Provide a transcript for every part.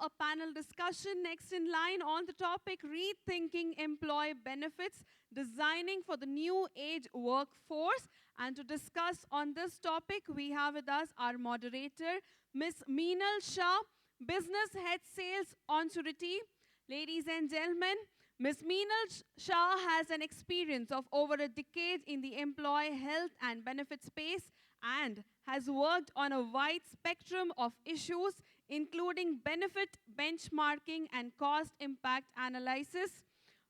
a panel discussion next in line on the topic Rethinking Employee Benefits, Designing for the New Age Workforce. And to discuss on this topic, we have with us our moderator, Ms. Meenal Shah, Business Head Sales, Onsurity. Ladies and gentlemen, Ms. Meenal Shah has an experience of over a decade in the employee health and benefit space and has worked on a wide spectrum of issues, including benefit benchmarking and cost impact analysis,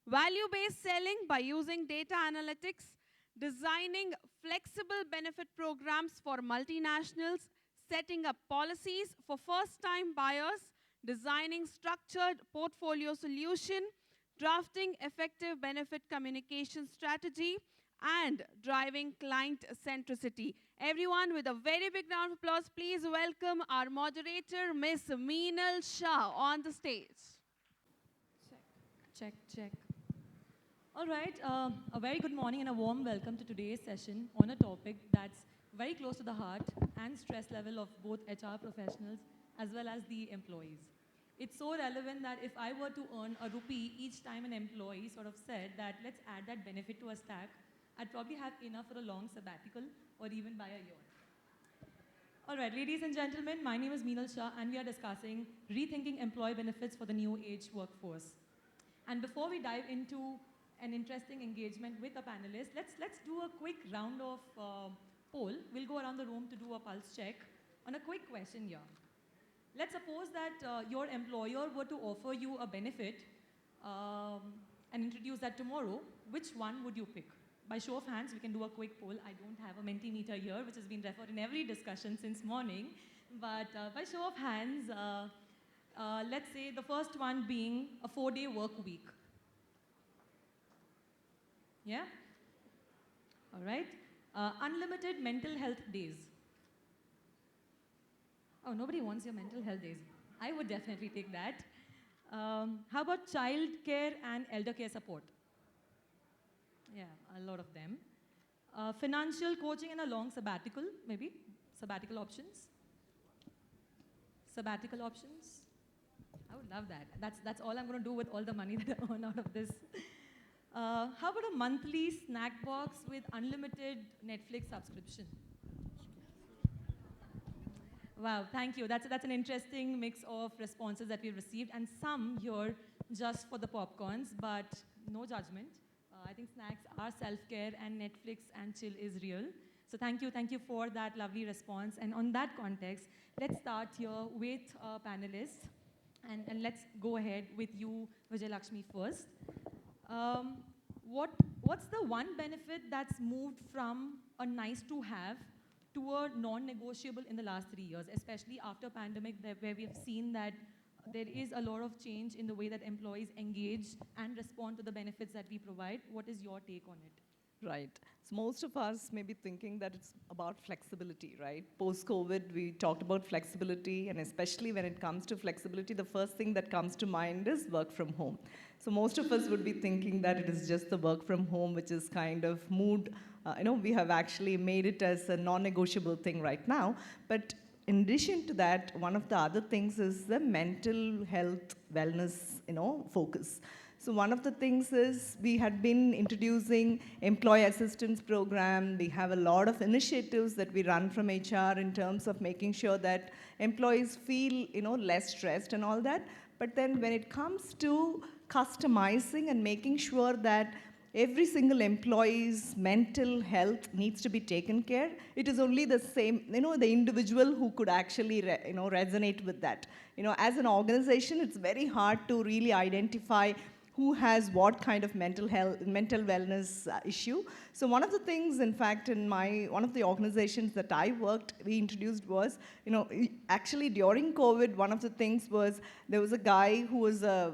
value-based selling by using data analytics, designing flexible benefit programs for multinationals, setting up policies for first-time buyers, designing structured portfolio solution, drafting effective benefit communication strategy, and driving client centricity. Everyone, with a very big round of applause, please welcome our moderator, Ms. Meenal Shah, on the stage. Check. All right, a very good morning and a warm welcome to today's session on a topic that's very close to the heart and stress level of both HR professionals as well as the employees. It's so relevant that if I were to earn a rupee each time an employee sort of said that let's add that benefit to a stack, I'd probably have enough for a long sabbatical or even by a year. All right, ladies and gentlemen, my name is Meenal Shah and we are discussing rethinking employee benefits for the new age workforce. And before we dive into an interesting engagement with the panelists, let's do a quick round of poll. We'll go around the room to do a pulse check on a quick question here. Let's suppose that your employer were to offer you a benefit and introduce that tomorrow. Which one would you pick? By show of hands, we can do a quick poll. I don't have a Mentimeter here, which has been referred in every discussion since morning. But by show of hands, let's say the first one being a 4-day work week. Yeah? All right. Unlimited mental health days. Oh, nobody wants your mental health days. I would definitely take that. How about child care and elder care support? Yeah, a lot of them. Financial coaching and a long sabbatical, maybe. Sabbatical options. Sabbatical options. I would love that. That's all I'm going to do with all the money that I earn out of this. How about a monthly snack box with unlimited Netflix subscription? Wow, thank you. That's an interesting mix of responses that we've received, and some here just for the popcorns, but no judgment. I think snacks are self-care, and Netflix and chill is real. So thank you for that lovely response. And on that context, let's start here with panelists, and let's go ahead with you, Vijayalakshmi, first. What's the one benefit that's moved from a nice to have to a non-negotiable in the last 3 years, especially after pandemic, where we have seen that there is a lot of change in the way that employees engage and respond to the benefits that we provide? What is your take on it? Right. So most of us may be thinking that it's about flexibility, right? Post-COVID, we talked about flexibility, and especially when it comes to flexibility, the first thing that comes to mind is work from home. So most of us would be thinking that it is just the work from home, which is kind of mood. We have actually made it as a non-negotiable thing right now. But in addition to that, one of the other things is the mental health wellness, focus. So one of the things is we had been introducing employee assistance program. We have a lot of initiatives that we run from HR in terms of making sure that employees feel, less stressed and all that. But then when it comes to customizing and making sure that every single employee's mental health needs to be taken care, it is only the same, the individual who could actually, resonate with that. As an organization, it's very hard to really identify who has what kind of mental wellness issue. So one of the things, in fact, in one of the organizations that I worked, we introduced was, actually during COVID, one of the things was there was a guy who was a,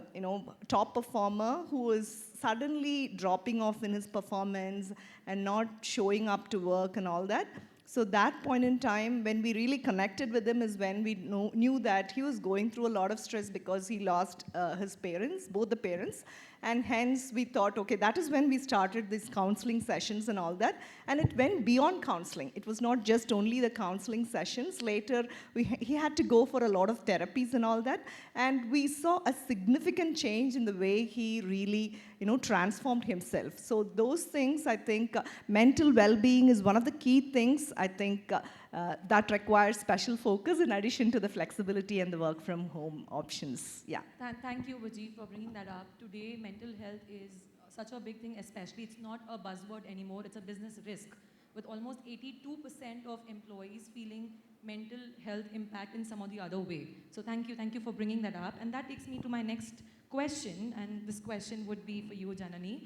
top performer who was suddenly dropping off in his performance and not showing up to work and all that. So that point in time, when we really connected with him, is when we knew that he was going through a lot of stress because he lost his parents, both the parents. And hence we thought, okay, that is when we started these counseling sessions and all that. And it went beyond counseling. It was not just only the counseling sessions. Later, he had to go for a lot of therapies and all that. And we saw a significant change in the way he really, transformed himself. So those things, I think, mental well-being is one of the key things, I think, that requires special focus in addition to the flexibility and the work from home options. Yeah. Thank you, Vijay, for bringing that up. Today, mental health is such a big thing, especially it's not a buzzword anymore, it's a business risk. With almost 82% of employees feeling mental health impact in some or the other way. So thank you for bringing that up. And that takes me to my next question, and this question would be for you, Janani.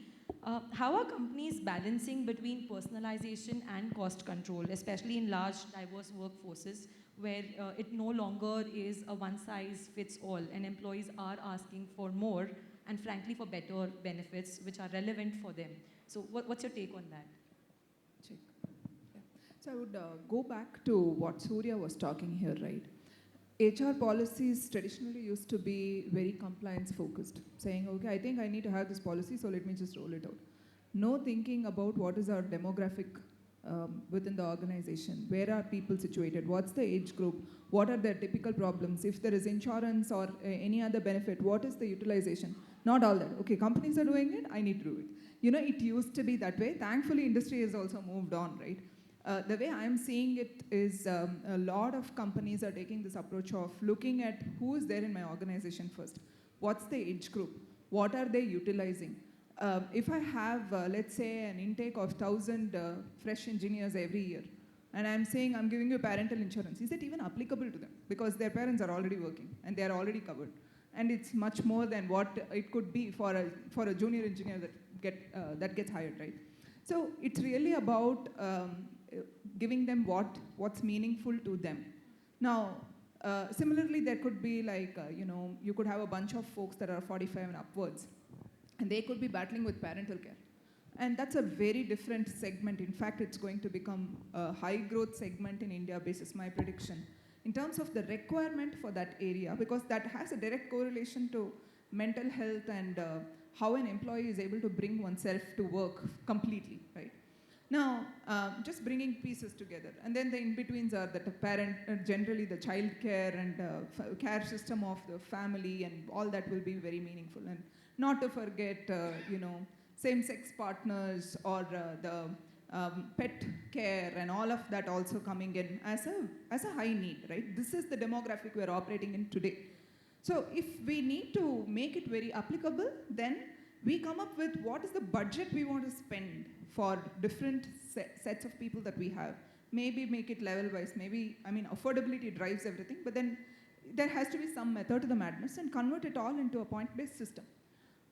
How are companies balancing between personalization and cost control, especially in large, diverse workforces, where it no longer is a one-size-fits-all, and employees are asking for more, and frankly, for better benefits, which are relevant for them? So what's your take on that? Check. Yeah. So I would go back to what Surya was talking here, right? HR policies traditionally used to be very compliance focused, saying, okay, I think I need to have this policy, so let me just roll it out. No thinking about what is our demographic within the organization. Where are people situated? What's the age group? What are their typical problems? If there is insurance or any other benefit, what is the utilization? Not all that. Okay, companies are doing it, I need to do it. It used to be that way. Thankfully, industry has also moved on, right? The way I'm seeing it is a lot of companies are taking this approach of looking at who is there in my organization first. What's the age group? What are they utilizing? If I have, let's say, an intake of 1,000 fresh engineers every year, and I'm saying I'm giving you parental insurance, is it even applicable to them? Because their parents are already working and they are already covered. And it's much more than what it could be for a junior engineer that gets hired, right? So it's really about giving them what's meaningful to them. Now, similarly, there could be like, you could have a bunch of folks that are 45 and upwards, and they could be battling with parental care. And that's a very different segment. In fact, it's going to become a high growth segment in India, basis my prediction, in terms of the requirement for that area, because that has a direct correlation to mental health and how an employee is able to bring oneself to work completely, right? Now, just bringing pieces together. And then the in-betweens are that the parent, generally the child care and care system of the family, and all that will be very meaningful. And not to forget, same-sex partners or the pet care and all of that also coming in as a high need, right? This is the demographic we're operating in today. So if we need to make it very applicable, then we come up with what is the budget we want to spend for different sets of people that we have. Maybe make it level-wise. Maybe, affordability drives everything, but then there has to be some method to the madness and convert it all into a point-based system.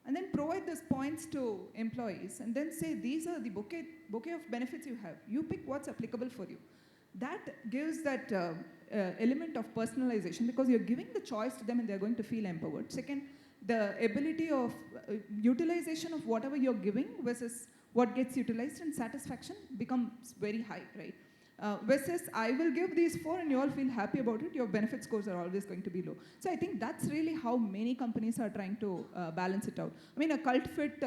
And then provide those points to employees and then say, these are the bouquet of benefits you have. You pick what's applicable for you. That gives that element of personalization, because you're giving the choice to them and they're going to feel empowered. Second, the ability of utilization of whatever you're giving versus what gets utilized, and satisfaction becomes very high, right? Versus I will give these 4 and you all feel happy about it, your benefit scores are always going to be low. So I think that's really how many companies are trying to balance it out. A cult fit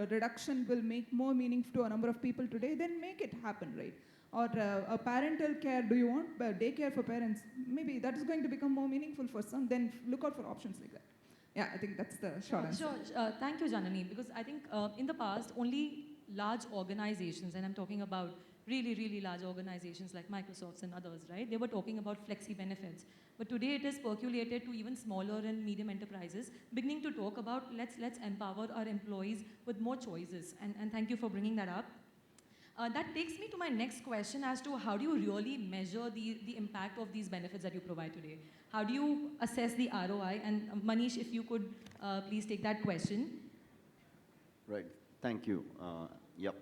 reduction will make more meaning to a number of people today, then make it happen, right? Or a parental care, do you want daycare for parents? Maybe that is going to become more meaningful for some, then look out for options like that. Yeah, I think that's the short answer. Sure. Thank you, Janani, because I think in the past, only large organizations, and I'm talking about really, really large organizations like Microsoft and others, right? They were talking about flexi benefits. But today it is percolated to even smaller and medium enterprises, beginning to talk about let's empower our employees with more choices. And thank you for bringing that up. That takes me to my next question as to how do you really measure the impact of these benefits that you provide today? How do you assess the ROI? And Manish, if you could please take that question. Right. Thank you. Yep.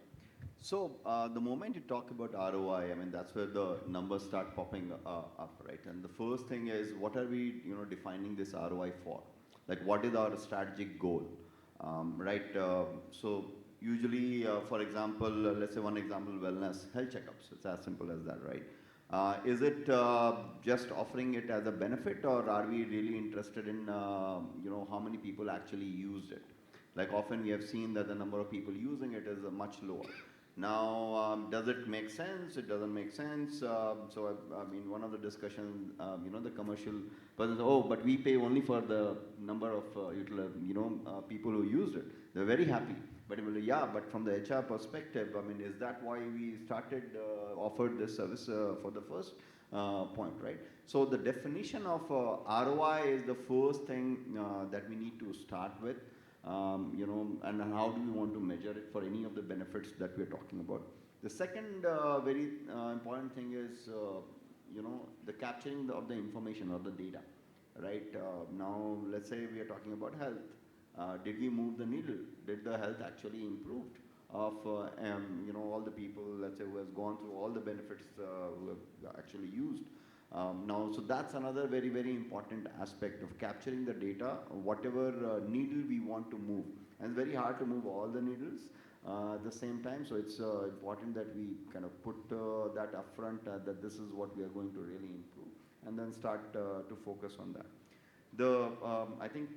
So the moment you talk about ROI, that's where the numbers start popping up, right? And the first thing is, what are we, defining this ROI for? Like, what is our strategic goal, right? So usually, for example, let's say one example, wellness, health checkups. It's as simple as that, right? Is it just offering it as a benefit, or are we really interested in, how many people actually used it? Like often we have seen that the number of people using it is much lower. Now, does it make sense? It doesn't make sense. I mean, one of the discussions, the commercial person said, oh, but we pay only for the number of people who used it. They're very happy. But yeah, but from the HR perspective, I mean, is that why we started offered this service for the first point, right? So the definition of ROI is the first thing that we need to start with. And how do we want to measure it for any of the benefits that we're talking about. The second very important thing is, the capturing of the information or the data, right? Now, let's say we are talking about health. Did we move the needle? Did the health actually improved of, all the people, let's say, who has gone through all the benefits who have actually used? So that's another very, very important aspect of capturing the data, whatever needle we want to move. And it's very hard to move all the needles at the same time, so it's important that we kind of put that upfront, that this is what we are going to really improve, and then start to focus on that. I think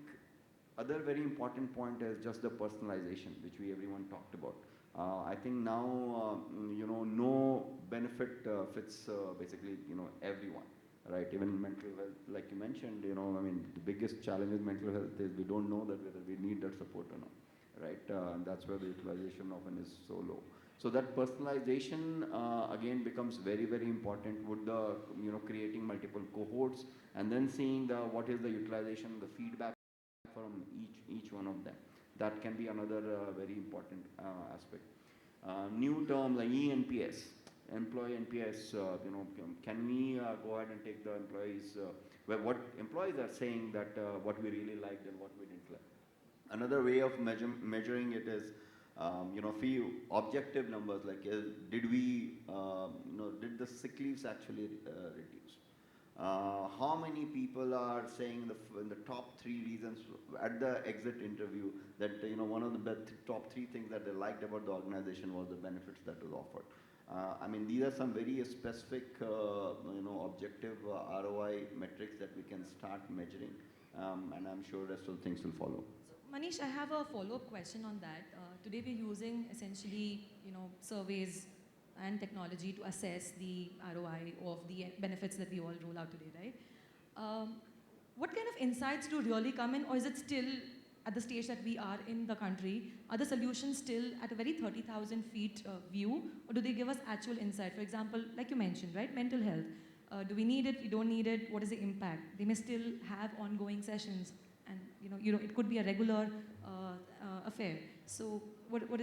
other very important point is just the personalization, which everyone talked about. I think now, no benefit fits basically, everyone, right? Even mental health, like you mentioned, I mean, the biggest challenge with mental health is we don't know that whether we need that support or not, right? And that's where the utilization often is so low. So that personalization again becomes very, very important with the, creating multiple cohorts and then seeing what is the utilization, the feedback from each one of them. That can be another very important aspect. New term like ENPS, employee NPS. Can we go ahead and take the employees? What employees are saying that what we really liked and what we didn't like. Another way of measuring it is, few objective numbers like did we, did the sick leaves actually reduce? How many people are saying in the top 3 reasons at the exit interview that one of the top 3 things that they liked about the organization was the benefits that was offered. I mean, these are some very specific, objective ROI metrics that we can start measuring, and I'm sure rest of the things will follow. So, Manish, I have a follow-up question on that. Today we're using essentially, surveys and technology to assess the ROI of the benefits that we all roll out today, right? What kind of insights do really come in, or is it still at the stage that we are in the country? Are the solutions still at a very 30,000 feet view, or do they give us actual insight? For example, like you mentioned, right, mental health. Do we need it? We don't need it? What is the impact? They may still have ongoing sessions, and it could be a regular affair. So,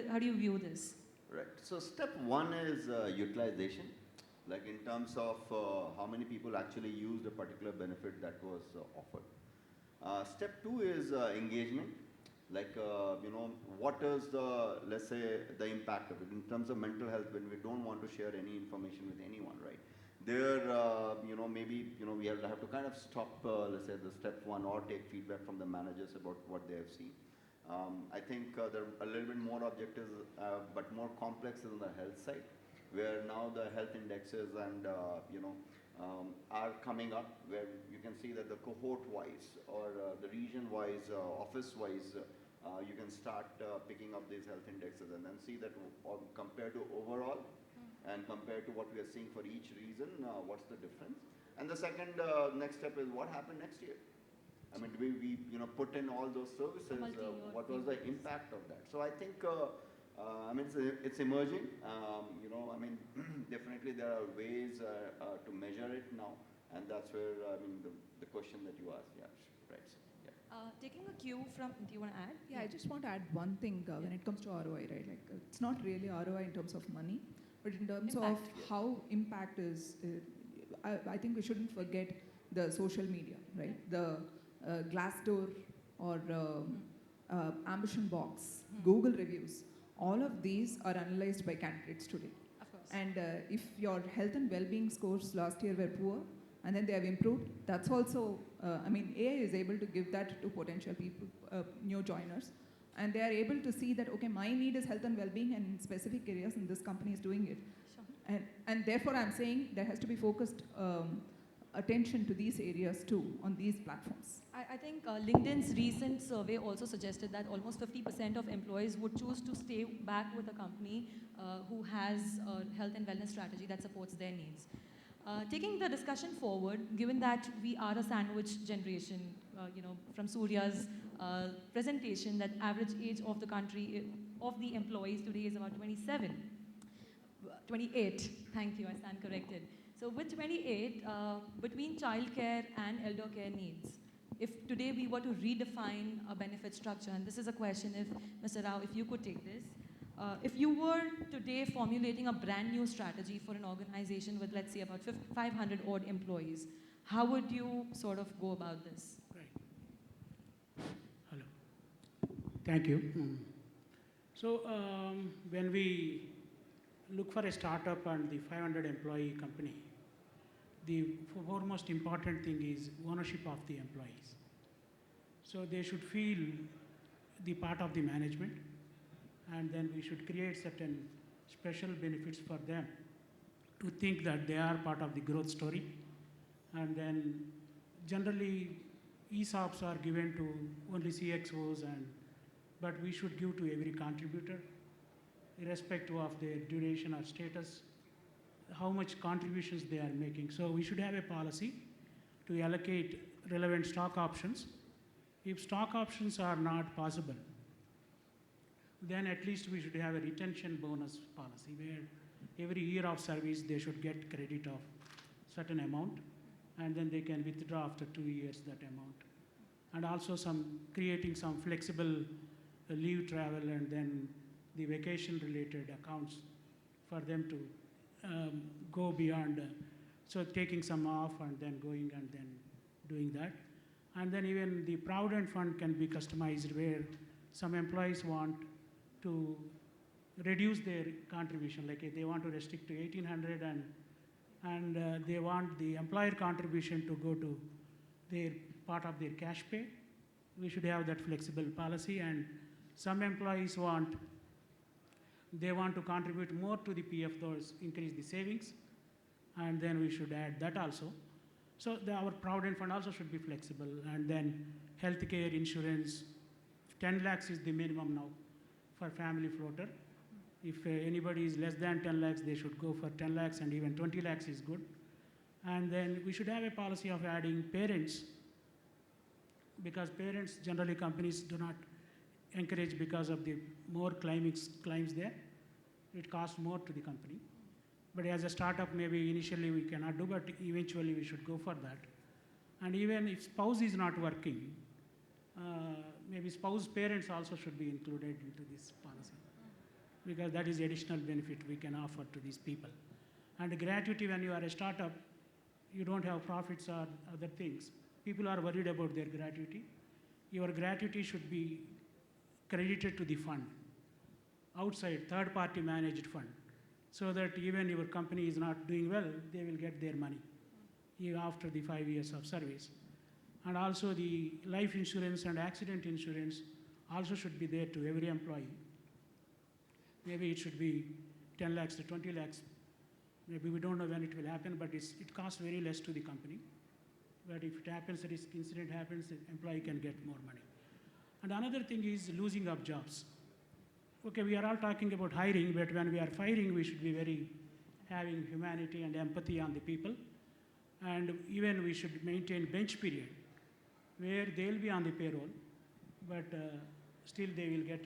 how do you view this? Right. So step 1 is utilization, like in terms of how many people actually used a particular benefit that was offered. Step 2 is engagement, like what is the, let's say, the impact of it in terms of mental health when we don't want to share any information with anyone, right? There, maybe we have to kind of stop, let's say, the step 1 or take feedback from the managers about what they have seen. I think there are a little bit more objectives, but more complex on the health side, where now the health indexes and are coming up, where you can see that the cohort-wise or the region-wise, office-wise, you can start picking up these health indexes and then see that compared to overall and compared to what we are seeing for each region, what's the difference? And the second next step is what happened next year. I mean, we put in all those services. What was the impact of that? So I think, I mean, it's emerging. I mean, definitely there are ways to measure it now, and that's where I mean the question that you asked. Yeah, right. So, yeah. Taking a cue from, do you want to add? Yeah, I just want to add one thing when it comes to ROI, right? Like, it's not really ROI in terms of money, but in terms of how impact is. I think we shouldn't forget the social media, right? The Glassdoor or Ambition Box, Google reviews, all of these are analyzed by candidates today. Of course. And if your health and well-being scores last year were poor, and then they have improved, that's also, I mean, AI is able to give that to potential people, new joiners, and they are able to see that, okay, my need is health and well-being and in specific areas, and this company is doing it. Sure. And therefore, I'm saying there has to be focused attention to these areas too on these platforms? I think LinkedIn's recent survey also suggested that almost 50% of employees would choose to stay back with a company who has a health and wellness strategy that supports their needs. Taking the discussion forward, given that we are a sandwich generation, from Surya's presentation, that average age of the country, of the employees today is about 28, thank you, I stand corrected. So with 28, between childcare and elder care needs, if today we were to redefine a benefit structure, and this is a question, if Mr. Rao, if you could take this, if you were today formulating a brand new strategy for an organization with, let's say, about 500 odd employees, how would you sort of go about this? Right. Hello. Thank you. So when we look for a startup and the 500 employee company, the foremost important thing is ownership of the employees. So they should feel the part of the management, and then we should create certain special benefits for them to think that they are part of the growth story. And then generally ESOPs are given to only CXOs, but we should give to every contributor, irrespective of their duration or status, how much contributions they are making. So we should have a policy to allocate relevant stock options. If stock options are not possible, then at least we should have a retention bonus policy where every year of service they should get credit of certain amount, and then they can withdraw after 2 years that amount. And also creating some flexible leave travel and then the vacation related accounts for them to go beyond, so taking some off and then going and then doing that. And then even the Provident Fund can be customized where some employees want to reduce their contribution, like if they want to restrict to 1800 and they want the employer contribution to go to their part of their cash pay, we should have that flexible policy. And some employees they want to contribute more to the PF, those increase the savings, and then we should add that also. So our Provident Fund also should be flexible. And then healthcare insurance, 10 lakhs is the minimum now for family floater. If anybody is less than 10 lakhs, they should go for 10 lakhs, and even 20 lakhs is good. And then we should have a policy of adding parents, because parents, generally companies do not encourage because of the more claims there. It costs more to the company. But as a startup, maybe initially we cannot do, but eventually we should go for that. And even if spouse is not working, maybe spouse parents also should be included into this policy, because that is additional benefit we can offer to these people. And gratuity, when you are a startup, you don't have profits or other things. People are worried about their gratuity. Your gratuity should be credited to the fund, outside, third-party managed fund, so that even your company is not doing well, they will get their money even after the 5 years of service. And also the life insurance and accident insurance also should be there to every employee. Maybe it should be 10 lakhs to 20 lakhs. Maybe we don't know when it will happen, but it costs very less to the company. But if it happens, a risk incident happens, the employee can get more money. And another thing is losing of jobs. Okay, we are all talking about hiring, but when we are firing, we should be having humanity and empathy on the people. And even we should maintain bench period, where they'll be on the payroll, but still they will get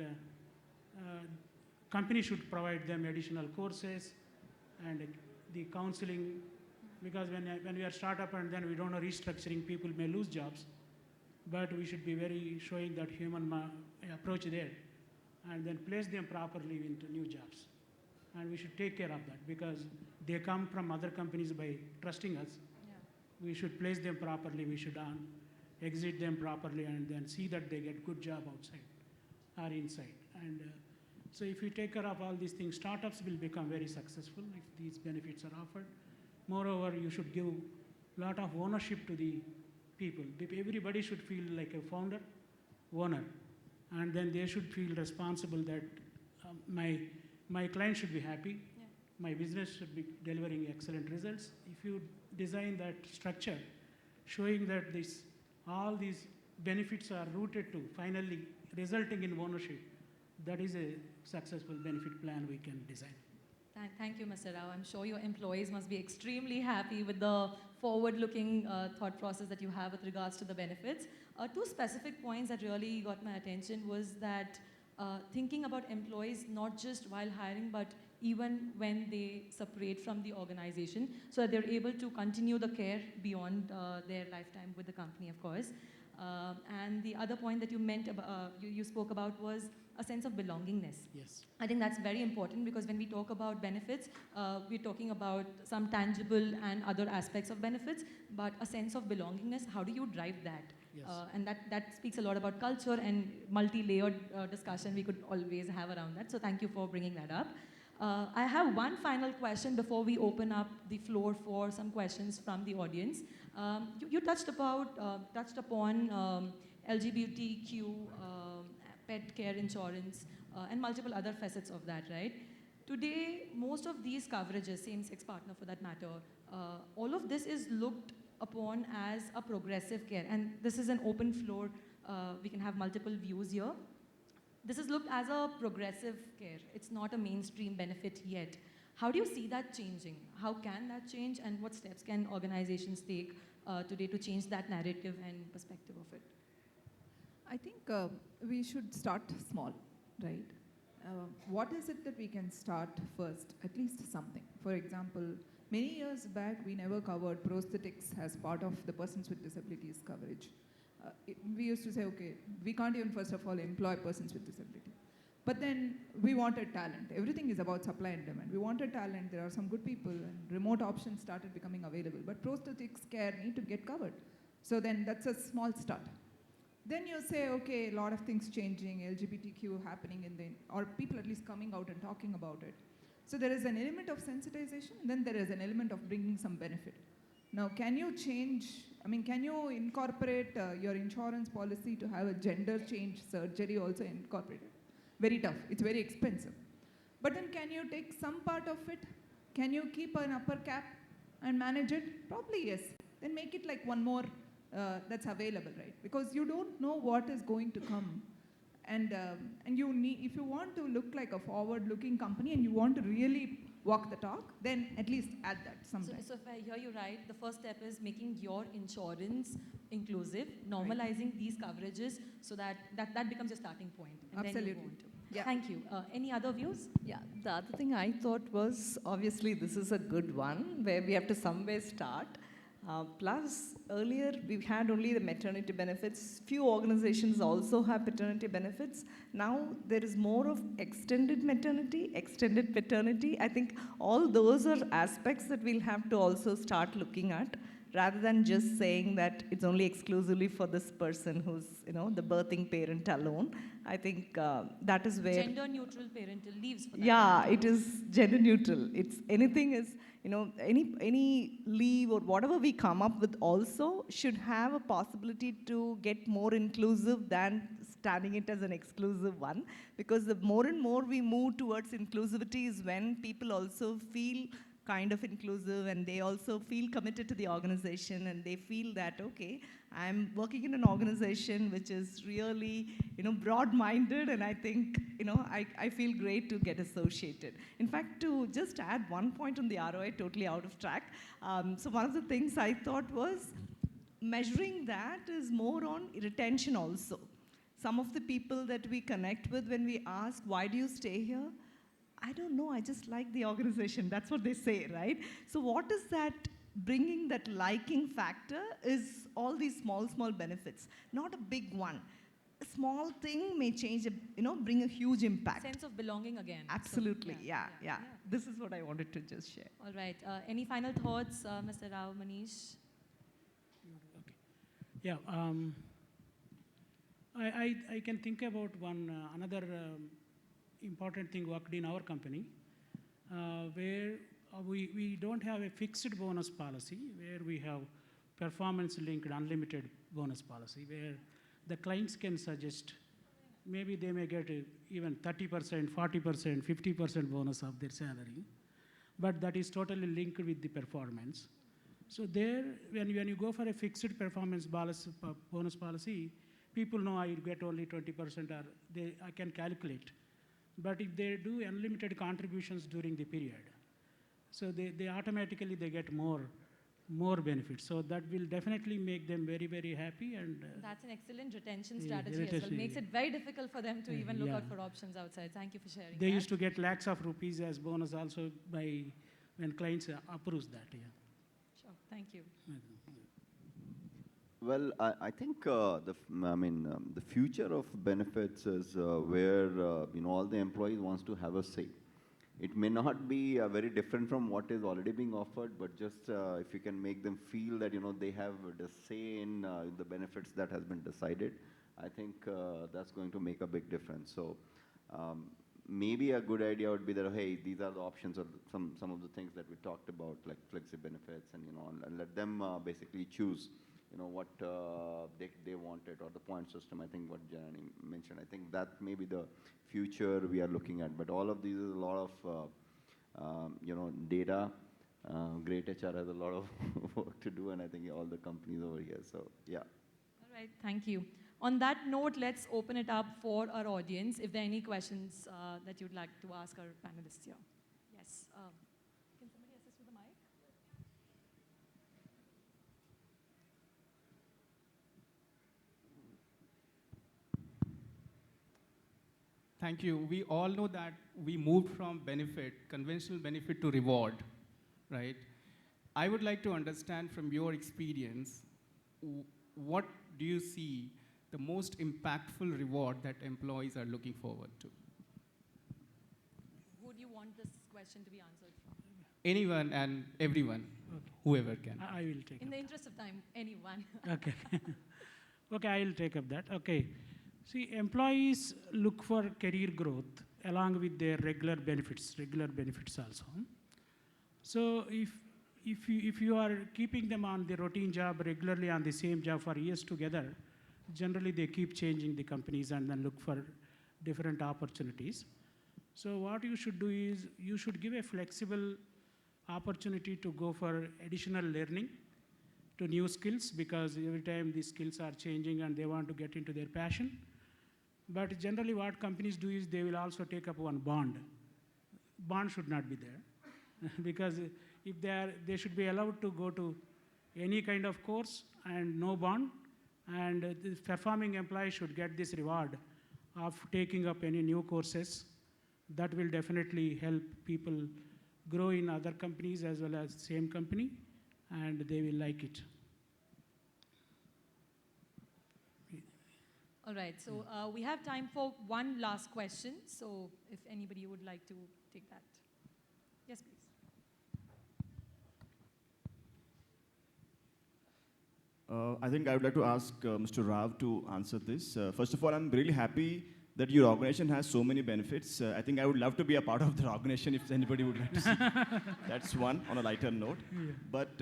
company should provide them additional courses and the counseling, because when we are startup and then we don't know restructuring, people may lose jobs, but we should be showing that human approach there, and then place them properly into new jobs. And we should take care of that, because they come from other companies by trusting us. Yeah. We should place them properly, we should exit them properly, and then see that they get good job outside or inside. And so if we take care of all these things, startups will become very successful if these benefits are offered. Moreover, you should give a lot of ownership to the people. Everybody should feel like a founder, owner, and then they should feel responsible that my client should be happy, yeah. My business should be delivering excellent results. If you design that structure, showing that all these benefits are rooted to finally resulting in ownership. That is a successful benefit plan we can design. Thank you, Mr. Rao. I'm sure your employees must be extremely happy with the forward-looking thought process that you have with regards to the benefits. Two specific points that really got my attention was that thinking about employees not just while hiring, but even when they separate from the organization, so that they're able to continue the care beyond their lifetime with the company, of course. And the other point that you spoke about was a sense of belongingness. Yes. I think that's very important because when we talk about benefits, we're talking about some tangible and other aspects of benefits, but a sense of belongingness, how do you drive that? Yes. And that speaks a lot about culture and multi-layered discussion we could always have around that. So thank you for bringing that up. I have one final question before we open up the floor for some questions from the audience. You touched upon LGBTQ, pet care insurance, and multiple other facets of that, right? Today, most of these coverages, same-sex partner for that matter, all of this is looked upon as a progressive care. And this is an open floor. We can have multiple views here. This is looked as a progressive care. It's not a mainstream benefit yet. How do you see that changing? How can that change? And what steps can organizations take today to change that narrative and perspective of it? I think we should start small, right? What is it that we can start first? At least something. For example, many years back, we never covered prosthetics as part of the persons with disabilities coverage. We used to say, okay, we can't even first of all employ persons with disability. But then we wanted talent. Everything is about supply and demand. We wanted talent. There are some good people, and remote options started becoming available. But prosthetics care need to get covered. So then that's a small start. Then you say, okay, a lot of things changing, LGBTQ happening or people at least coming out and talking about it. So there is an element of sensitization, then there is an element of bringing some benefit. Now, can you incorporate your insurance policy to have a gender change surgery also incorporated? Very tough, it's very expensive. But then can you take some part of it? Can you keep an upper cap and manage it? Probably yes. Then make it like one more that's available, right? Because you don't know what is going to come. And you need, if you want to look like a forward-looking company and you want to really walk the talk, then at least add that sometime. So if I hear you right, the first step is making your insurance inclusive, normalizing these coverages so that becomes a starting point. And Absolutely. Then you go on to. Yeah. Thank you. Any other views? Yeah, the other thing I thought was, obviously this is a good one where we have to somewhere start. Plus, earlier we've had only the maternity benefits. Few organizations also have paternity benefits. Now there is more of extended maternity, extended paternity. I think all those are aspects that we'll have to also start looking at, rather than just saying that it's only exclusively for this person who's, the birthing parent alone. I think that is where... Gender-neutral parental leaves for that. Yeah, it is gender-neutral. It's anything is, any leave or whatever we come up with also should have a possibility to get more inclusive than standing it as an exclusive one. Because the more and more we move towards inclusivity is when people also feel kind of inclusive and they also feel committed to the organization and they feel that, okay, I'm working in an organization which is really, broad-minded, and I think, I feel great to get associated. In fact, to just add one point on the ROI, totally out of track. So one of the things I thought was measuring that is more on retention also. Some of the people that we connect with when we ask, why do you stay here? I don't know, I just like the organization. That's what they say, right? So what is that bringing that liking factor is all these small benefits, not a big one. A small thing may change, bring a huge impact. Sense of belonging again. Absolutely, So, yeah. This is what I wanted to just share. All right. Any final thoughts, Mr. Rao, Manish? Okay. Yeah. I can think about another important thing worked in our company, where we don't have a fixed bonus policy, where we have performance-linked unlimited bonus policy, where the clients can suggest maybe they may get even 30%, 40%, 50% bonus of their salary, but that is totally linked with the performance. So there, when you go for a fixed performance bonus policy, people know I get only 20% or I can calculate. But if they do unlimited contributions during the period, so they automatically they get more benefits. So that will definitely make them very, very happy. And That's an excellent retention yeah, strategy as well. Makes it very difficult for them to even look yeah. out for options outside. Thank you for sharing They that. used to get lakhs of rupees as bonus also when clients approves that. Yeah. Sure, thank you. Well, I think the future of benefits is where all the employees wants to have a say. It may not be very different from what is already being offered, but just if you can make them feel that they have the say in the benefits that has been decided, I think that's going to make a big difference. So maybe a good idea would be that, hey, these are the options or some of the things that we talked about, like flexi benefits, and let them basically choose what they wanted, or the point system. I think what Janani mentioned, I think that may be the future we are looking at. But all of these is a lot of data. Great HR has a lot of work to do, and I think all the companies over here. So yeah. All right, thank you. On that note, let's open it up for our audience. If there are any questions that you'd like to ask our panelists here. Yes. Can somebody assist with the mic? Thank you. We all know that we moved from conventional benefit to reward, right? I would like to understand from your experience, what do you see the most impactful reward that employees are looking forward to? Who do you want this question to be answered from? Anyone and everyone, Okay. whoever can. I will take In up. the interest of time, anyone. Okay. Okay, I will take up that. Okay. See, employees look for career growth along with their regular benefits also. So if you are keeping them on the routine job regularly on the same job for years together, generally they keep changing the companies and then look for different opportunities. So what you should do is you should give a flexible opportunity to go for additional learning to new skills, because every time the skills are changing and they want to get into their passion. But generally what companies do is they will also take up one bond. Bond should not be there because if they should be allowed to go to any kind of course and no bond, and the performing employee should get this reward of taking up any new courses. That will definitely help people grow in other companies as well as same company, and they will like it. All right, so we have time for one last question. So if anybody would like to take that. Yes, please. I think I would like to ask Mr. Rao to answer this. First of all, I'm really happy that your organization has so many benefits. I think I would love to be a part of the organization if anybody would like to see. That's one, on a lighter note. Yeah. But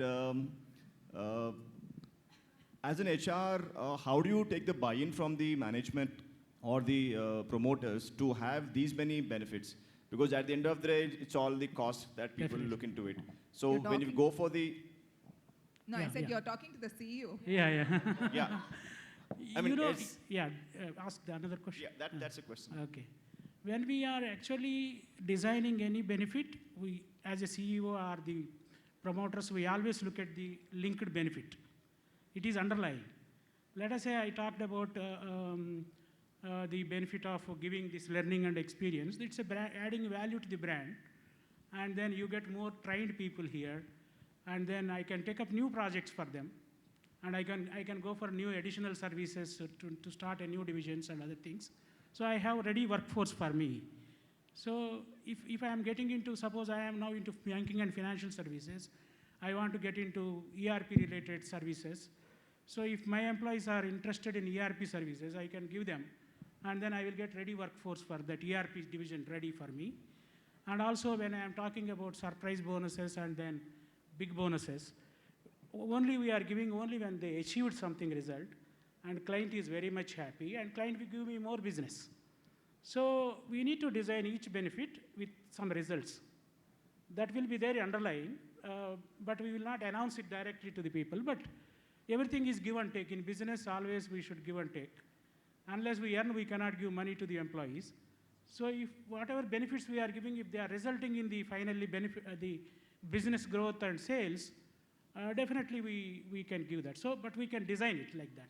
as an HR, how do you take the buy-in from the management or the promoters to have these many benefits? Because at the end of the day, it's all the cost that people look into it. So when you go for the... No, I said you're talking to the CEO. Yeah. Yeah. I mean, ask another question. Yeah, that's a question. Okay. When we are actually designing any benefit, we, as a CEO or the promoters, we always look at the linked benefit. It is underlying. Let us say I talked about the benefit of giving this learning and experience. It's adding value to the brand, and then you get more trained people here, and then I can take up new projects for them, and I can go for new additional services to start a new divisions and other things. So I have ready workforce for me. So if I am getting into, suppose I am now into banking and financial services, I want to get into ERP related services. So if my employees are interested in ERP services, I can give them, and then I will get ready workforce for that ERP division ready for me. And also when I am talking about surprise bonuses and then big bonuses, we are giving only when they achieved something result, and client is very much happy, and client will give me more business. So we need to design each benefit with some results. That will be there underlying, but we will not announce it directly to the people. But everything is give and take. In business, always we should give and take. Unless we earn, we cannot give money to the employees. So if whatever benefits we are giving, if they are resulting in the finally the business growth and sales, definitely we can give that. So, but we can design it like that.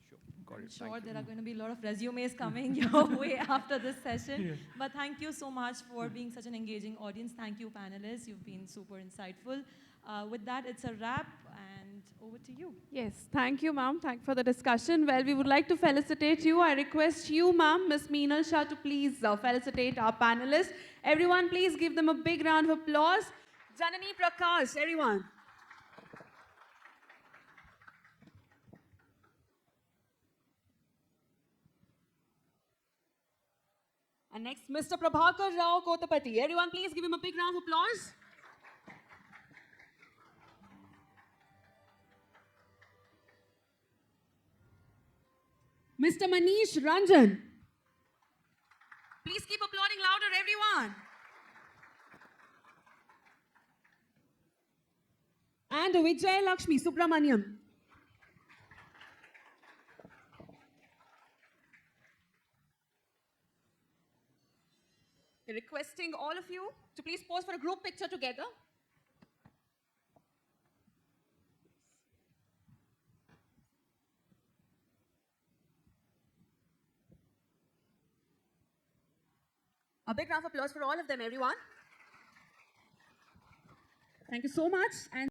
Sure. Got I'm it. sure Thank there you. are going to be a lot of resumes coming your way after this session. Yeah. But thank you so much for being such an engaging audience. Thank you, panelists. You've been super insightful. With that, it's a wrap, and over to you. Yes, thank you, ma'am. Thank you for the discussion. Well, we would like to felicitate you. I request you, ma'am, Ms. Meenal Shah, to please felicitate our panelists. Everyone, please give them a big round of applause. Janani, Prakaash, everyone. And next, Mr. Prabhakar Rao Kotapati. Everyone, please give him a big round of applause. Mr. Manish Ranjan. Please keep applauding louder, everyone. And Vijayalakshmi, Subramaniam. Requesting all of you to please pose for a group picture together. A big round of applause for all of them, everyone. Thank you so much. And